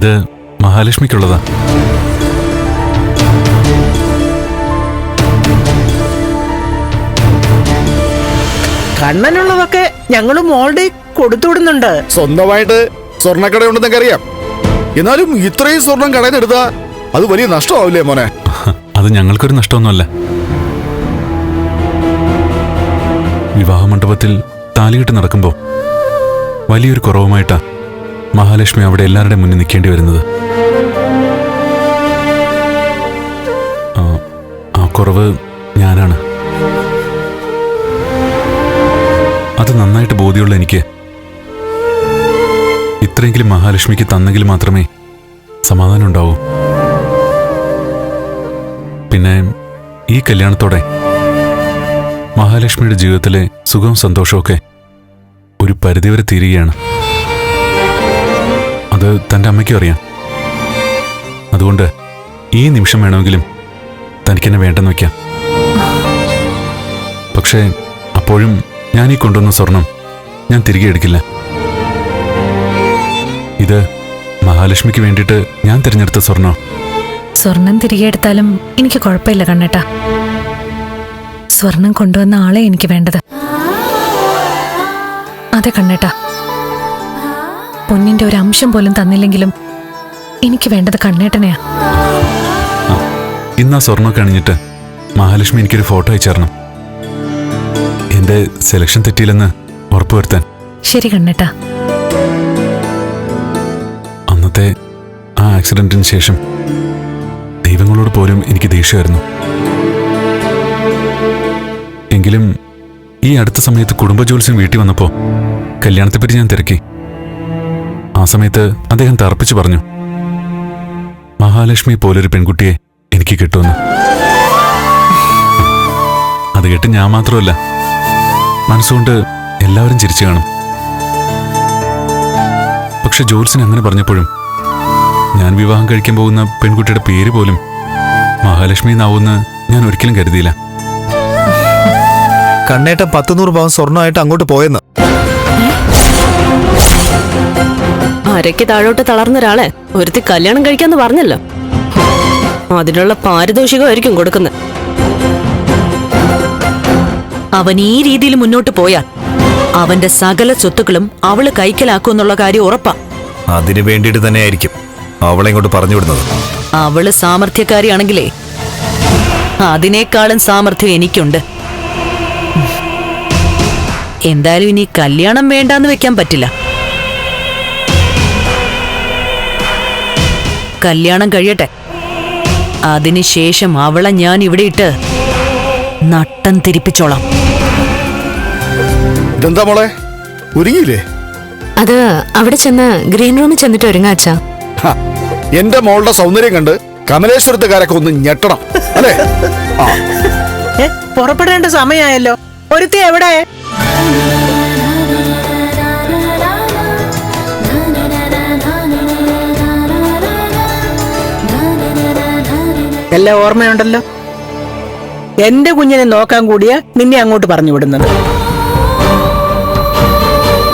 ഇത് മഹാലക്ഷ്മിക്കുള്ളതാ. കണ്ണനുള്ളതൊക്കെ ഞങ്ങള് മോളുടെ കൊടുത്തുവിടുന്നുണ്ട്. സ്വന്തമായിട്ട് സ്വർണ്ണക്കട ഉണ്ടെന്നൊക്കെ അറിയാം. എന്നാലും ഇത്രയും സ്വർണം കടയിൽ നിന്ന് എടുത്താ അത് വലിയ നഷ്ടമാവില്ലേ മോനെ? അത് ഞങ്ങൾക്കൊരു നഷ്ടമൊന്നുമല്ല. വിവാഹ മണ്ഡപത്തിൽ താലികെട്ട് നടക്കുമ്പോ വലിയൊരു കുറവുമായിട്ടാ മഹാലക്ഷ്മി അവിടെ എല്ലാവരുടെ മുന്നിൽ നിൽക്കേണ്ടി വരുന്നത്. ആ കുറവ് ഞാനാണ്. അത് നന്നായിട്ട് ബോധ്യമുള്ള എനിക്ക് ഇത്രയെങ്കിലും മഹാലക്ഷ്മിക്ക് തന്നെങ്കിൽ മാത്രമേ സമാധാനം ഉണ്ടാവൂ. പിന്നെ ഈ കല്യാണത്തോടെ മഹാലക്ഷ്മിയുടെ ജീവിതത്തിലെ സുഖവും സന്തോഷമൊക്കെ ഒരു പരിധിവരെ തീരുകയാണ്. അത് തൻ്റെ അമ്മയ്ക്കും അറിയാം. അതുകൊണ്ട് ഈ നിമിഷം വേണമെങ്കിലും തനിക്കെന്നെ വേണ്ടെന്ന് വയ്ക്കാം. പക്ഷേ അപ്പോഴും ഞാൻ ഈ കൊണ്ടുവന്ന സ്വർണം ഞാൻ തിരികെ എടുക്കില്ല. ഇത് മഹാലക്ഷ്മിക്ക് വേണ്ടിയിട്ട് ഞാൻ തിരഞ്ഞെടുത്ത സ്വർണം. സ്വർണം തിരികെ എടുത്താലും എനിക്ക് കുഴപ്പമില്ല കണ്ണേട്ടാ. സ്വർണം കൊണ്ടുവന്ന ആളെ എനിക്ക് വേണ്ടത്. അതെ കണ്ണേട്ടാ, പൊന്നിന്റെ ഒരു അംശം പോലും തന്നില്ലെങ്കിലും എനിക്ക് വേണ്ടത് കണ്ണേട്ടനെയാ. ഇന്ന് ആ സ്വർണ്ണമൊക്കെ അണിഞ്ഞിട്ട് മഹാലക്ഷ്മി എനിക്കൊരു ഫോട്ടോ അയച്ചേരണം. എന്റെ സെലക്ഷൻ തെറ്റിയില്ലെന്ന് ഉറപ്പുവരുത്താൻ. ശരി കണ്ണേട്ടാ. അന്നത്തെ ആ ആക്സിഡന്റിന് ശേഷം ദൈവങ്ങളോട് പോലും എനിക്ക് ദേഷ്യമായിരുന്നു. എങ്കിലും ഈ അടുത്ത സമയത്ത് കുടുംബജോത്സ്യം വീട്ടിൽ വന്നപ്പോ കല്യാണത്തെപ്പറ്റി ഞാൻ തിരക്കി. ആ സമയത്ത് അദ്ദേഹം തർപ്പിച്ചു പറഞ്ഞു, മഹാലക്ഷ്മി പോലൊരു പെൺകുട്ടിയെ എനിക്ക് കിട്ടുമെന്ന്. അത് കേട്ട് ഞാൻ മാത്രമല്ല, മനസ്സുകൊണ്ട് എല്ലാവരും ചിരിച്ചു കാണും. പക്ഷെ ജോത്സ്യൻ അങ്ങനെ പറഞ്ഞപ്പോഴും ഞാൻ വിവാഹം കഴിക്കാൻ പോകുന്ന പെൺകുട്ടിയുടെ പേര് പോലും മഹാലക്ഷ്മി എന്നാവുമെന്ന് ഞാൻ ഒരിക്കലും കരുതിയില്ല. കണ്ണേട്ടൻ 100 പവൻ സ്വർണ്ണമായിട്ട് അങ്ങോട്ട് പോയെന്ന്. അരയ്ക്ക് താഴോട്ട് തളർന്ന ഒരാളെ ഒരുത്തി കല്യാണം കഴിക്കാന്ന് പറഞ്ഞല്ലോ. അതിനുള്ള പാരിതോഷികമായിരിക്കും കൊടുക്കുന്നത്. അവൻ ഈ രീതിയിൽ മുന്നോട്ട് പോയാൽ അവന്റെ സകല സ്വത്തുക്കളും അവള് കൈക്കലാക്കുമെന്നുള്ള കാര്യം ഉറപ്പാ. അതിനു വേണ്ടിയിട്ട് തന്നെയായിരിക്കും അവളെ ഇങ്ങോട്ട് പറഞ്ഞു വിടുന്നത്. അവള് സാമർഥ്യക്കാരിയാണെങ്കിലേ അതിനേക്കാളും സാമർഥ്യം എനിക്കുണ്ട്. എന്തായാലും ഇനി കല്യാണം വേണ്ടാന്ന് വെക്കാൻ പറ്റില്ല. കല്യാണം കഴിയട്ടെ, അതിനുശേഷം അവളെ ഞാൻ ഇവിടെ ഇട്ട് നട്ടം തിരിപ്പിച്ചോളാം. ഇതെന്താ മോളെ, ഒരുങ്ങിയില്ലേ? അത് അവിടെ ചെന്ന് ഗ്രീൻ റൂമിൽ ചെന്നിട്ട് ഒരുങ്ങാച്ചാ. എന്റെ മോളുടെ സൗന്ദര്യം കണ്ട് കമലേശ്വരത്തുകാരൊക്കെ ഒന്ന് ഞെട്ടണം അല്ലേ? പുറപ്പെടേണ്ട സമയമായല്ലോ. ഒരുത്തി എവിടെ? എല്ലാം ഓർമ്മയുണ്ടല്ലോ. എന്റെ കുഞ്ഞിനെ നോക്കാൻ കൂടിയാ നിന്നെ അങ്ങോട്ട് പറഞ്ഞു വിടുന്നത്.